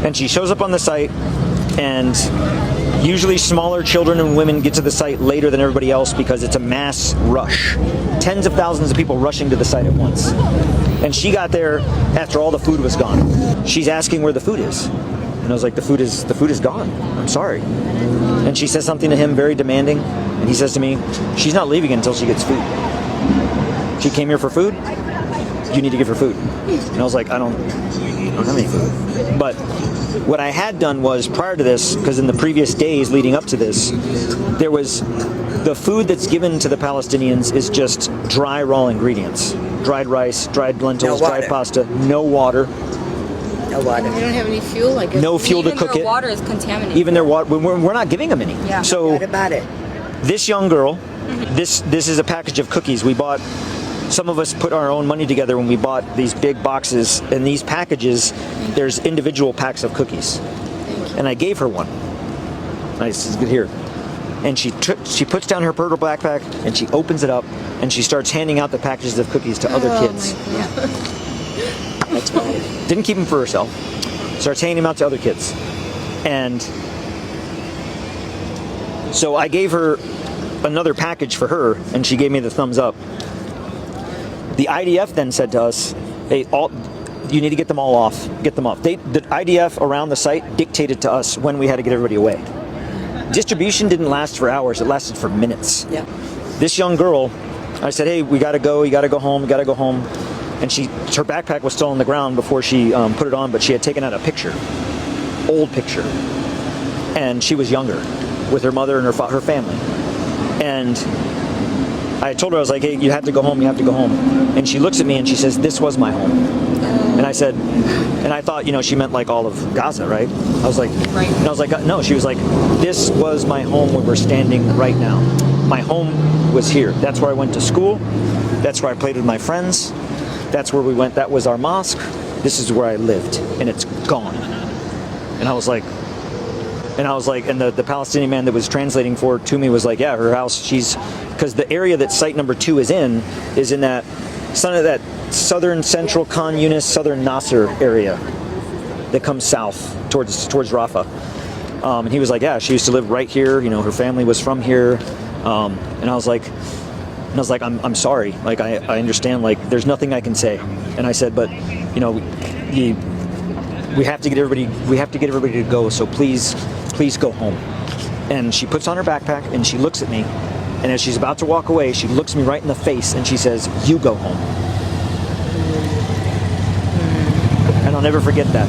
And she shows up on the site, and usually smaller children and women get to the site later than everybody else because it's a mass rush. Tens of thousands of people rushing to the site at once. And she got there after all the food was gone. She's asking where the food is. And I was like, the food is gone. I'm sorry. And she says something to him very demanding. And he says to me, she's not leaving until she gets food. She came here for food. You need to give her food. And I was like, I don't have any food. But what I had done was, prior to this, because in the previous days leading up to this, there was the food that's given to the Palestinians is just dry raw ingredients. Dried rice, dried lentils, dried pasta, no water. No water. They don't have any fuel, like no fuel to cook it. Even their water is contaminated. Even their water, we're not giving them any. Yeah. So What about it? this young girl, this is a package of cookies. We bought, some of us put our own money together when we bought these big boxes. In these packages, there's individual packs of cookies. And I gave her one. Nice, good here. And she puts down her purple backpack and she opens it up and she starts handing out the packages of cookies to other kids. That's right. Didn't keep them for herself. Starts handing them out to other kids. And so I gave her another package for her, and she gave me the thumbs up. The IDF then said to us, hey, you need to get them all off. Get them off. The IDF around the site dictated to us when we had to get everybody away. Distribution didn't last for hours. It lasted for minutes. Yeah. This young girl, I said, hey, we got to go. You got to go home. You got to go home. And her backpack was still on the ground before she put it on, but she had taken out a picture, old picture. And she was younger with her mother and her family. And I told her, I was like, hey, you have to go home, you have to go home. And she looks at me and she says, this was my home. And I said, and I thought, she meant like all of Gaza, right? I was like, right. And I was like, no, she was like, this was my home where we're standing right now. My home was here. That's where I went to school. That's where I played with my friends. That's where we went. That was our mosque. This is where I lived, and it's gone. And I was like, and the Palestinian man that was translating for it to me was like, yeah, her house, because the area that site number 2 is in that southern central Khan Yunis, southern Nasser area that comes south towards Rafah. And he was like, yeah, she used to live right here. Her family was from here. And I was like, I'm sorry. Like, I understand. Like, there's nothing I can say. And I said, but we have to get everybody. We have to get everybody to go. So please go home. And she puts on her backpack and she looks at me. And as she's about to walk away, she looks me right in the face and she says, "You go home." And I'll never forget that.